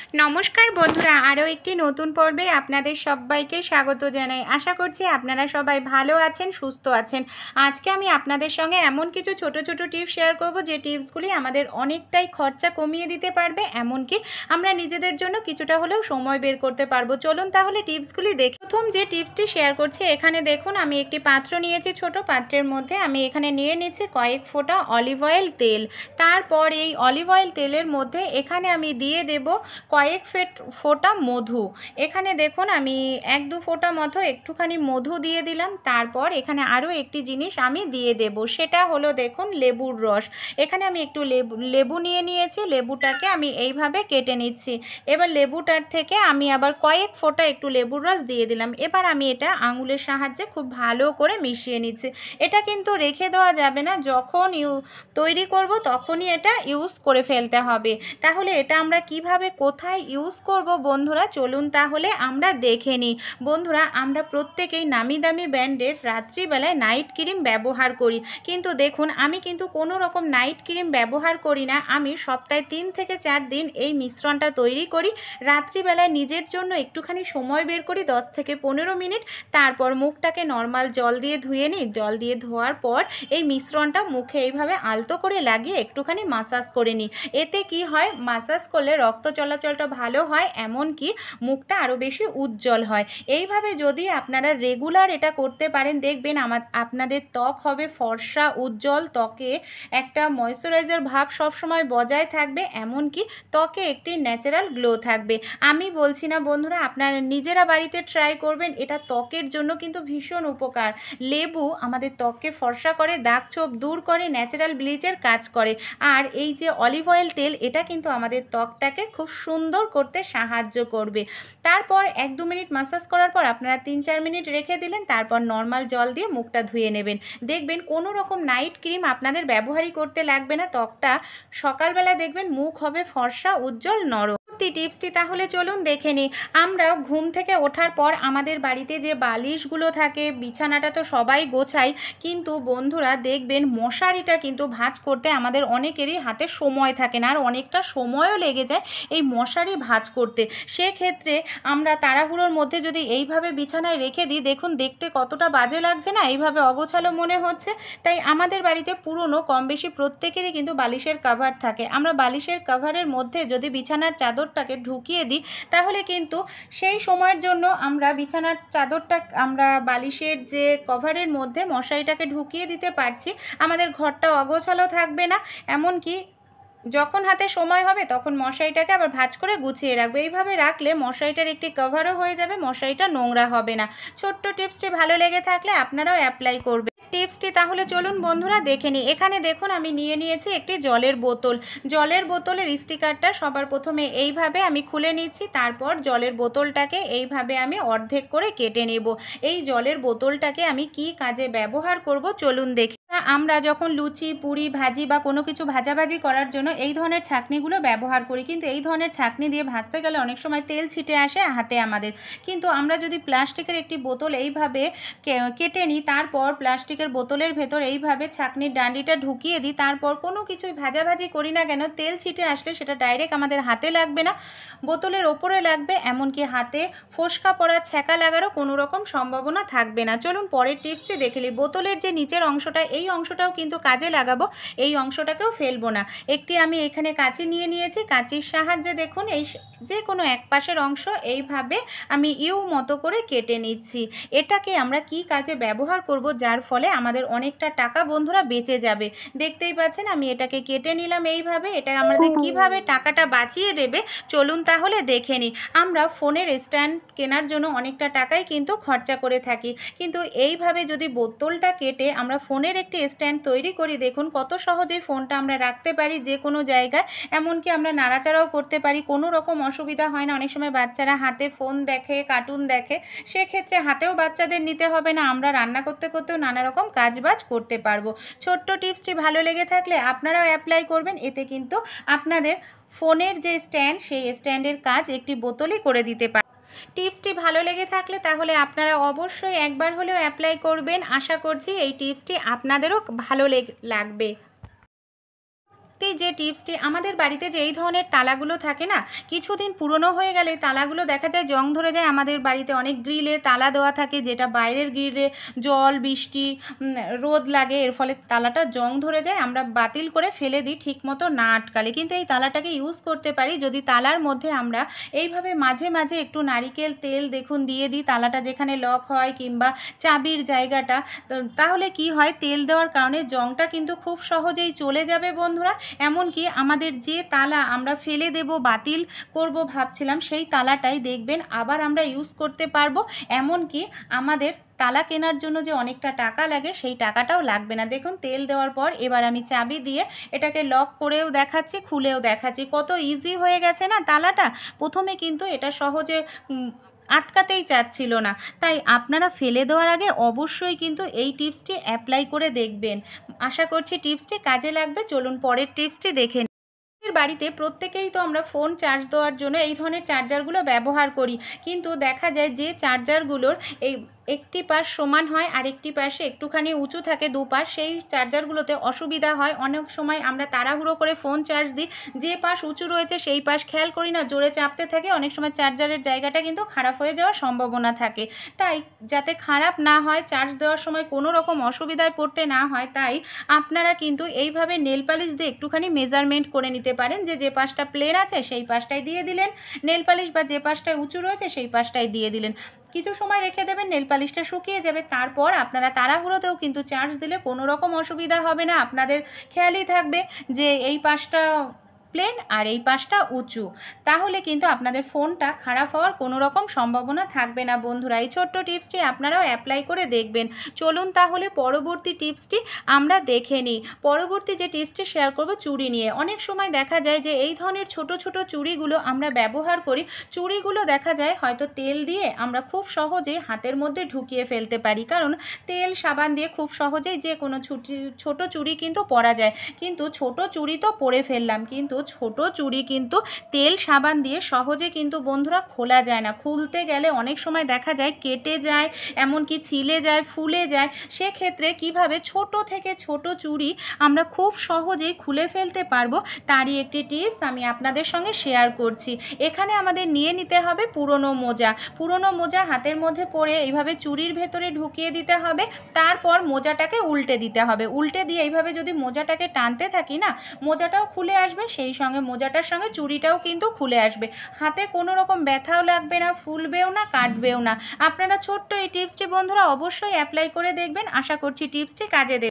নমস্কার বন্ধুরা, আরও একটি নতুন পর্বে আপনাদের সবাইকে স্বাগত জানাই। আশা করছি আপনারা সবাই ভালো আছেন, সুস্থ আছেন। আজকে আমি আপনাদের সঙ্গে এমন কিছু ছোট ছোট টিপস শেয়ার করব যে টিপসগুলি আমাদের অনেকটাই খরচা কমিয়ে দিতে পারবে, এমনকি আমরা নিজেদের জন্য কিছুটা হলেও সময় বের করতে পারবো। চলুন তাহলে টিপসগুলি দেখি। প্রথম যে টিপসটি শেয়ার করছি, এখানে দেখুন আমি একটি পাত্র নিয়েছি। ছোট পাত্রের মধ্যে আমি এখানে নিয়ে নিচ্ছি কয়েক ফোঁটা অলিভ অয়েল তেল। তারপর এই অলিভ অয়েল তেলের মধ্যে এখানে আমি দিয়ে দেব কয়েক ফোঁটা মধু। এখানে দেখুন আমি 1-2 ফোঁটা মতো একটুখানি মধু দিয়ে দিলাম। তারপর এখানে আরও একটি জিনিস আমি দিয়ে দেব, সেটা হলো দেখুন লেবুর রস। এখানে আমি একটু লেবু নিয়ে নিয়েছি, লেবুটাকে আমি এইভাবে কেটে নিচ্ছি। এবার লেবুটার থেকে আমি আবার কয়েক ফোঁটা একটু লেবুর রস দিয়ে দিলাম। এবার আমি এটা আঙুলের সাহায্যে খুব ভালো করে মিশিয়ে নিচ্ছি। এটা কিন্তু রেখে দেওয়া যাবে না, যখন তৈরি করব তখনই এটা ইউজ করে ফেলতে হবে। তাহলে এটা আমরা কিভাবে কোথায় ইউজ করব বন্ধুরা, চলুন তাহলে আমরা দেখে নিই। বন্ধুরা, আমরা প্রত্যেকেই নামি দামি ব্র্যান্ডের রাত্রিবেলায় নাইট ক্রিম ব্যবহার করি, কিন্তু দেখুন আমি কিন্তু কোনো রকম নাইট ক্রিম ব্যবহার করি না। আমি সপ্তাহে 3 থেকে 4 দিন এই মিশ্রণটা তৈরি করি। রাত্রিবেলায় নিজের জন্য একটুখানি সময় বের করি 10 থেকে 15 মিনিট। তারপর মুখটাকে নর্মাল জল দিয়ে ধুয়ে নিই। জল দিয়ে ধোয়ার পর এই মিশ্রণটা মুখে এইভাবে আলতো করে লাগিয়ে একটুখানি মাসাজ করে নিই। এতে কি হয়, মাসাজ করলে রক্ত চলাচলটা ভালো হয়, এমনকি মুখটা আরও বেশি উজ্জ্বল হয়। এইভাবে যদি আপনারা রেগুলার এটা করতে পারেন, দেখবেন আপনাদের ত্বক হবে ফর্সা, উজ্জ্বল। ত্বকে একটা ময়শ্চারাইজার ভাব সবসময় বজায় থাকবে, এমনকি ত্বকে একটি ন্যাচারাল গ্লো থাকবে। আমি বলছি না বন্ধুরা, আপনারা নিজেরা বাড়িতে ট্রাই করবেন, এটা ত্বকের জন্য কিন্তু ভীষণ উপকার। লেবু আমাদের ত্বককে ফর্সা করে, দাগ ছোপ দূর করে, ন্যাচারাল ব্লিচের কাজ করে। আর এই যে অলিভ অয়েল তেল, এটা কিন্তু আমাদের ত্বকটাকে খুব সুন্দর করতে সাহায্য করবে। তারপর 1-2 মিনিট মাসাজ করার পর আপনারা 3-4 মিনিট রেখে দিলেন। তারপর নর্মাল জল দিয়ে মুখটা ধুয়ে নেবেন। দেখবেন কোনো রকম নাইট ক্রিম আপনাদের ব্যবহারই করতে লাগবে না। ত্বকটা সকালবেলা দেখবেন মুখ হবে ফর্সা, উজ্জ্বল, নরম। টিপসটি তাহলে চলুন দেখে নিই। আমরা ঘুম থেকে ওঠার পর আমাদের বাড়িতে যে বালিশগুলো থাকে, বিছানাটা তো সবাই গোছাই, কিন্তু বন্ধুরা দেখবেন মশারিটা কিন্তু ভাঁজ করতে আমাদের অনেকেরই হাতে সময় থাকে না, আর অনেকটা সময়ও লেগে যায় এই মশারি ভাঁজ করতে। সেক্ষেত্রে আমরা তাড়াহুড়োর মধ্যে যদি এইভাবে বিছানায় রেখে দিই, দেখুন দেখতে কতটা বাজে লাগছে না, এইভাবে অগোছালো মনে হচ্ছে। তাই আমাদের বাড়িতে পুরনো কম বেশি প্রত্যেকেরই কিন্তু বালিশের কভার থাকে। আমরা বালিশের কভারের মধ্যে যদি বিছানার চাদরটাকে ঢুকিয়ে দিই, তাহলে কিন্তু সেই সময়ের জন্য আমরা বিছানার চাদরটা আমরা বালিশের যে কভারের মধ্যে মশারিটাকে ঢুকিয়ে দিতে পারছি। আমাদের ঘরটা অগোছালো থাকবে না, এমনকি যখন হাতে সময় হবে তখন মশারিটাকে আবার ভাঁজ করে গুছিয়ে রাখবো। এইভাবে রাখলে মশারিটার একটি কভারও হয়ে যাবে, মশারিটা নোংরা হবে না। ছোট্ট টিপসটি ভালো লেগে থাকলে আপনারাও অ্যাপ্লাই করবেন টিপসটি। তাহলে চলুন বন্ধুরা দেখে নিই। এখানে দেখুন আমি নিয়ে নিয়েছি একটি জলের বোতল। জলের বোতলের স্টিকারটা সবার প্রথমে এইভাবে আমি খুলে নিচ্ছি। তারপর জলের বোতলটাকে এইভাবে আমি অর্ধেক করে কেটে নেব। এই জলের বোতলটাকে আমি কি কাজে ব্যবহার করব চলুন দেখি। আমরা যখন লুচি, পুরি, ভাজি বা কোনো কিছু ভাজাভাজি করার জন্য এই ধরনের ছাঁকনিগুলো ব্যবহার করি, কিন্তু এই ধরনের ছাঁকনি দিয়ে ভাজতে গেলে অনেক সময় তেল ছিটে আসে হাতে আমাদের। কিন্তু আমরা যদি প্লাস্টিকের একটি বোতল এইভাবে কেটে নিই, তারপর প্লাস্টিকের বোতলের ভেতর এইভাবে ছাঁকনির ডান্ডিটা ঢুকিয়ে দিই, তারপর কোনো কিছুই ভাজাভাজি করি না কেন, তেল ছিটে আসলে সেটা ডাইরেক্ট আমাদের হাতে লাগবে না, বোতলের ওপরে লাগবে, এমনকি হাতে ফোসকা পড়ার, ছ্যাঁকা লাগারও কোনো রকম সম্ভাবনা থাকবে না। চলুন পরের টিপসটি দেখে নিই। বোতলের যে নিচের অংশটা, এই অংশটাও কিন্তু কাজে লাগাবো, এই অংশটাকেও ফেলবো না। একটি আমি এখানে কাঁচি নিয়ে নিয়েছি, কাঁচির সাহায্যে দেখুন এই যে কোনো এক পাশের অংশ এইভাবে আমি ইউ মতো করে কেটে নিচ্ছি। এটাকে আমরা কি কাজে ব্যবহার করব, যার ফলে আমাদের অনেকটা টাকা বন্ধুরা বেঁচে যাবে। দেখতেই পাচ্ছেন আমি এটাকে কেটে নিলাম এইভাবে। এটা আমাদের কিভাবে টাকাটা বাঁচিয়ে দেবে চলুন তাহলে দেখে নিই। আমরা ফোনের স্ট্যান্ড কেনার জন্য অনেকটা টাকাই কিন্তু খরচা করে থাকি, কিন্তু এইভাবে যদি বোতলটা কেটে আমরা ফোনের একটি স্ট্যান্ড তৈরি করি, দেখুন কত সহজেই ফোনটা আমরা রাখতে পারি যে কোনো জায়গায়, এমনকি আমরা নাড়াচাড়াও করতে পারি, কোনো রকম অসুবিধা হয় না। অনেক সময় বাচ্চারা হাতে ফোন দেখে, কার্টুন দেখে, সেক্ষেত্রে হাতেও বাচ্চাদের নিতে হবে না, আমরা রান্না করতে করতেও নানা রকম কাজবাজ করতে পারবো। ছোট্ট টিপসটি ভালো লেগে থাকলে আপনারাও অ্যাপ্লাই করবেন, এতে কিন্তু আপনাদের ফোনের যে স্ট্যান্ড, সেই স্ট্যান্ডের কাজ একটি বোতলই করে দিতে পারে। টিপসটি ভালো লেগে থাকলে তাহলে আপনারা অবশ্যই একবার হলেও অ্যাপ্লাই করবেন। আশা করছি এই টিপসটি আপনাদেরও ভালো লাগবে। সত্যি যে টিপসটি আমাদের বাড়িতে যে এই ধরনের তালাগুলো থাকে না, কিছুদিন পুরনো হয়ে গেলে তালাগুলো দেখা যায় জং ধরে যায়। আমাদের বাড়িতে অনেক গ্রিলে তালা দেওয়া থাকে, যেটা বাইরের গ্রিলে জল বৃষ্টি রোদ লাগে, এর ফলে তালাটা জং ধরে যায়। আমরা বাতিল করে ফেলে দিই ঠিকমতো না আটকালে। কিন্তু এই তালাটাকে ইউজ করতে পারি যদি তালার মধ্যে আমরা এইভাবে মাঝে মাঝে একটু নারিকেল তেল দেখুন দিয়ে দিই, তালাটা যেখানে লক হয় কিংবা চাবির জায়গাটা, তাহলে কি হয়, তেল দেওয়ার কারণে জংটা কিন্তু খুব সহজেই চলে যাবে বন্ধুরা। এমনকি আমাদের যে তালা আমরা ফেলে দেব বাতিল করব ভাবছিলাম, সেই তালাটাই দেখবেন আবার আমরা ইউজ করতে পারবো। এমনকি আমাদের তালা কেনার জন্য যে অনেকটা টাকা লাগে সেই টাকাটাও লাগবে না। দেখুন তেল দেওয়ার পর এবার আমি চাবি দিয়ে এটাকে লক করেও দেখাচ্ছি, খুলেও দেখাচ্ছি। কত ইজি হয়ে গেছে না তালাটা। প্রথমে কিন্তু এটা সহজে আটকাতেই চাচ্ছিল না। তাই আপনারা ফেলে দেওয়ার আগে অবশ্যই কিন্তু এই টিপসটি অ্যাপ্লাই করে দেখবেন। আশা করছি টিপসটি কাজে লাগবে। চলুন পরের টিপসটি দেখে নিই। বাড়িতে প্রত্যেকেই তো আমরা ফোন চার্জ দেওয়ার জন্য এই ধরনের চার্জারগুলো ব্যবহার করি, কিন্তু দেখা যায় যে চার্জারগুলোর এই একটি পাশ সমান হয় আর একটি পাশে একটুখানি উঁচু থাকে দুপাশ, সেই চার্জারগুলোতে অসুবিধা হয়। অনেক সময় আমরা তাড়াহুড়ো করে ফোন চার্জ দিই, যে পাশ উঁচু রয়েছে সেই পাশ খেয়াল করি না, জোরে চাপতে থাকে, অনেক সময় চার্জারের জায়গাটা কিন্তু খারাপ হয়ে যাওয়ার সম্ভাবনা থাকে। তাই যাতে খারাপ না হয়, চার্জ দেওয়ার সময় কোনো রকম অসুবিধায় পড়তে না হয়, তাই আপনারা কিন্তু এইভাবে নেল পালিশ দিয়ে একটুখানি মেজারমেন্ট করে নিতে পারেন। যে পাশটা প্লেন আছে সেই পাশটাই দিয়ে দিলেন নেল পালিশ, বা যে পাশটায় উঁচু রয়েছে সেই পাশটাই দিয়ে দিলেন। কিছু সময় রেখে দেবেন, নেল পালিশটা শুকিয়ে যাবে। তারপর আপনারা তাড়াহুড়োতেও কিন্তু চার্জ দিলে কোনো রকম অসুবিধা হবে না। আপনাদের খেয়ালই থাকবে যে এই পাশটা প্লেন আর এই পাশটা উঁচু, তাহলে কিন্তু আপনাদের ফোনটা খারাপ হওয়ার কোনো রকম সম্ভাবনা থাকবে না বন্ধুরা। এই ছোট্ট টিপসটি আপনারাও অ্যাপ্লাই করে দেখবেন। চলুন তাহলে পরবর্তী টিপসটি আমরা দেখে নিই। পরবর্তী যে টিপসটি শেয়ার করব চুড়ি নিয়ে। অনেক সময় দেখা যায় যে এই ধরনের ছোট ছোট চুড়িগুলো আমরা ব্যবহার করি। চুড়িগুলো দেখা যায় হয়তো তেল দিয়ে আমরা খুব সহজেই হাতের মধ্যে ঢুকিয়ে ফেলতে পারি, কারণ তেল সাবান দিয়ে খুব সহজেই যে কোনো ছোট চুড়ি কিন্তু পরা যায়। কিন্তু ছোট চুড়ি তো পরে ফেললাম, কিন্তু ছোট চুড়ি কিন্তু তেল সাবান দিয়ে সহজে কিন্তু বন্ধুরা খোলা যায় না। খুলতে গেলে অনেক সময় দেখা যায় কেটে যায়, এমনকি ছিলে যায়, ফুলে যায়। সেক্ষেত্রে কিভাবে ছোট থেকে ছোট চুড়ি আমরা খুব সহজেই খুলে ফেলতে পারবো, তারই একটি টিপস আমি আপনাদের সঙ্গে শেয়ার করছি। এখানে আমাদের নিয়ে নিতে হবে পুরনো মোজা। পুরনো মোজা হাতের মধ্যে পরে এইভাবে চুড়ির ভেতরে ঢুকিয়ে দিতে হবে। তারপর মোজাটাকে উল্টে দিতে হবে। উল্টে দিয়ে এইভাবে যদি মোজাটাকে টানতে থাকি না, মোজাটাও খুলে আসবে, সেই সঙ্গে মোজাটার সঙ্গে চুড়িটাও কিন্তু খুলে আসবে। হাতে কোনো রকম ব্যথাও লাগবে না, ফুলবেও না, কাটবেও না। আপনারা ছোট্ট এই টিপসটি বন্ধুরা অবশ্যই অ্যাপ্লাই করে দেখবেন। আশা করছি টিপসটি কাজে দেবে।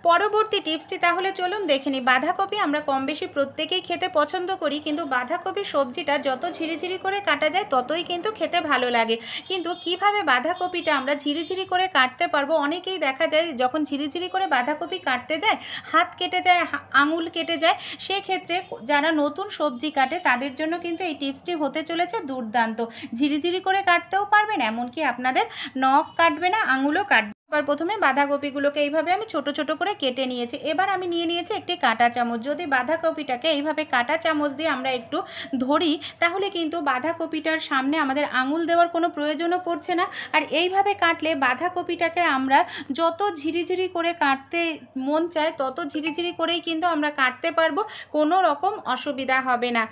পরবর্তী টিপসটি তাহলে চলুন দেখে নিই। বাঁধাকপি আমরা কম বেশি প্রত্যেকেই খেতে পছন্দ করি, কিন্তু বাঁধাকপি সবজিটা যত ঝিরিঝিরি করে কাটা যায় ততই কিন্তু খেতে ভালো লাগে। কিন্তু কিভাবে বাঁধাকপিটা আমরা ঝিরিঝিরি করে কাটতে পারবো, অনেকেই দেখা যায় যখন ঝিরিঝিরি করে বাঁধাকপি কাটতে যায় হাত কেটে যায়, আঙুল কেটে যায়। সেক্ষেত্রে যারা নতুন সবজি কাটে তাদের জন্য কিন্তু এই টিপসটি হতে চলেছে দুর্দান্ত। ঝিরিঝিরি করে কাটতেও পারবেন, এমনকি আপনাদের নখ কাটবে না, আঙুলও কাটবে। এবার প্রথমে বাঁধাকপিগুলোকে এইভাবে আমি ছোট ছোট করে কেটে নিয়েছি। এবার আমি নিয়ে নিয়েছি একটি কাঁটা চামচ। যদি বাঁধাকপিটাকে এইভাবে কাঁটা চামচ দিয়ে আমরা একটু ধরি, তাহলে কিন্তু বাঁধাকপিটার সামনে আমাদের আঙুল দেওয়ার কোনো প্রয়োজনও পড়ছে না। আর এইভাবে কাটলে বাঁধাকপিটাকে আমরা যত ঝিরিঝিরি করে কাটতে মন চায় তত ঝিরিঝিরি করেই কিন্তু আমরা কাটতে পারবো, কোনো রকম অসুবিধা হবে না।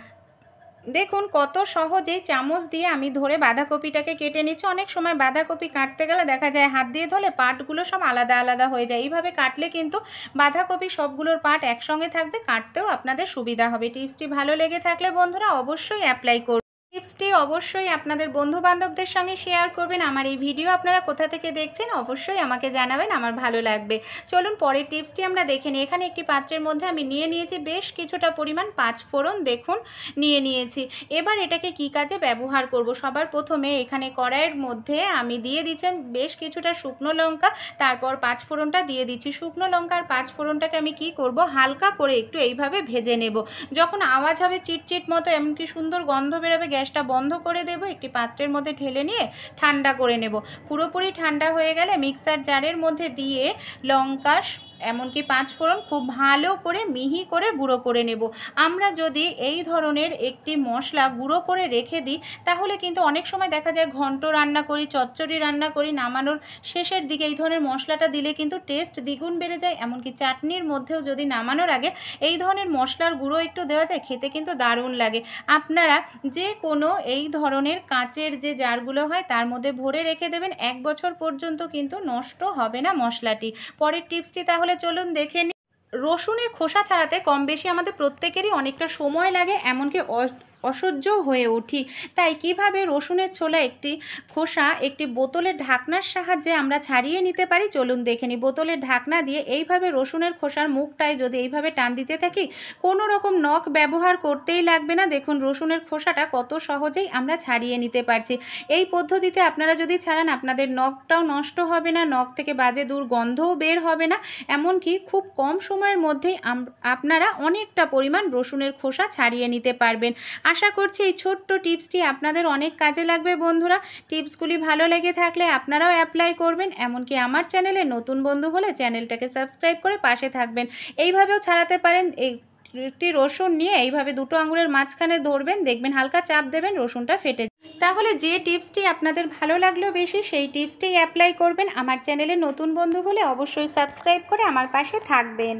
দেখুন কত সহজেই চামচ দিয়ে আমি ধরে বাঁধাকপিটাকে কেটে নিচ্ছি। অনেক সময় বাঁধাকপি কাটতে গেলে দেখা যায় হাত দিয়ে ধরলে পার্টগুলো সব আলাদা আলাদা হয়ে যায়। এইভাবে কাটলে কিন্তু বাঁধাকপি সবগুলোর পার্ট একসঙ্গে থাকবে, কাটতেও আপনাদের সুবিধা হবে। টিপসটি ভালো লেগে থাকলে বন্ধুরা অবশ্যই অ্যাপ্লাই করুন। টিপসটি অবশ্যই আপনাদের বন্ধু বান্ধবদের সঙ্গে শেয়ার করবেন। আমার এই ভিডিও আপনারা কোথা থেকে দেখছেন অবশ্যই আমাকে জানাবেন, আমার ভালো লাগবে। চলুন পরের টিপসটি আমরা দেখে নিই। এখানে একটি পাত্রের মধ্যে আমি নিয়ে নিয়েছি বেশ কিছুটা পরিমাণ পাঁচফোড়ন, দেখুন নিয়ে নিয়েছি। এবার এটাকে কি কাজে ব্যবহার করব, সবার প্রথমে এখানে কড়াইয়ের মধ্যে আমি দিয়ে দিচ্ছি বেশ কিছুটা শুকনো লঙ্কা, তারপর পাঁচফোড়নটা দিয়ে দিচ্ছি। শুকনো লঙ্কা আর পাঁচফোড়নটাকে আমি কি করব, হালকা করে একটু এইভাবে ভেজে নেব। যখন আওয়াজ হবে চিটচিট মতো, এমনকি সুন্দর গন্ধ বেরোবে, গ্যাসটা বন্ধ করে দেব। একটি পাত্রের মধ্যে ঢেলে নিয়ে ঠান্ডা করে নেব। পুরোপুরি ঠান্ডা হয়ে গেলে মিক্সার জারের মধ্যে দিয়ে লঙ্কা, এমনকি 5 ফোড়ন খুব ভালো করে মিহি করে গুঁড়ো করে নেব। আমরা যদি এই ধরনের একটি মশলা গুঁড়ো করে রেখে দিই তাহলে কিন্তু অনেক সময় দেখা যায় ঘন্ট রান্না করি, চচ্চড়ি রান্না করি, নামানোর শেষের দিকে এই ধরনের মশলাটা দিলে কিন্তু টেস্ট দ্বিগুণ বেড়ে যায়। এমনকি চাটনির মধ্যেও যদি নামানোর আগে এই ধরনের মশলার গুঁড়ো একটু দেওয়া যায়, খেতে কিন্তু দারুণ লাগে। আপনারা যে কোনো এই ধরনের কাঁচের যে জারগুলো হয় তার মধ্যে ভরে রেখে দেবেন, 1 বছর পর্যন্ত কিন্তু নষ্ট হবে না মশলাটি। পরের টিপসটি তাহলে চলুন দেখে নিই। রসুনের খোসা ছাড়াতে কম বেশি আমাদের প্রত্যেকেরই অনেকটা সময় লাগে, এমনকি অসহ্য হয়ে উঠি। তাই কিভাবে রসুনের ছোলা একটি খোসা একটি বোতলের ঢাকনার সাহায্যে আমরা ছাড়িয়ে নিতে পারি চলুন দেখে নিই। বোতলের ঢাকনা দিয়ে এইভাবে রসুনের খোসার মুখটায় যদি এইভাবে টান দিতে থাকি, কোনো রকম নখ ব্যবহার করতেই লাগবে না। দেখুন রসুনের খোসাটা কত সহজেই আমরা ছাড়িয়ে নিতে পারছি। এই পদ্ধতিতে আপনারা যদি ছাড়ান আপনাদের নখটাও নষ্ট হবে না, নখ থেকে বাজে দুর্গন্ধও বের হবে না, এমনকি খুব কম সময়ের মধ্যেই আপনারা অনেকটা পরিমাণ রসুনের খোসা ছাড়িয়ে নিতে পারবেন। আশা করছি এই ছোট্ট টিপসটি আপনাদের অনেক কাজে লাগবে বন্ধুরা। টিপসগুলি ভালো লেগে থাকলে আপনারাও অ্যাপ্লাই করবেন। এমনকি আমার চ্যানেলে নতুন বন্ধু হলে চ্যানেলটাকে সাবস্ক্রাইব করে পাশে থাকবেন। এইভাবেও ছাড়াতে পারেন। একটি রসুন নিয়ে এইভাবে দুটো আঙুলের মাঝখানে ধরবেন, দেখবেন হালকা চাপ দেবেন, রসুনটা ফেটে তাহলে যে টিপসটি আপনাদের ভালো লাগলো বেশি সেই টিপসটি অ্যাপ্লাই করবেন। আমার চ্যানেলে নতুন বন্ধু হলে অবশ্যই সাবস্ক্রাইব করে আমার পাশে থাকবেন।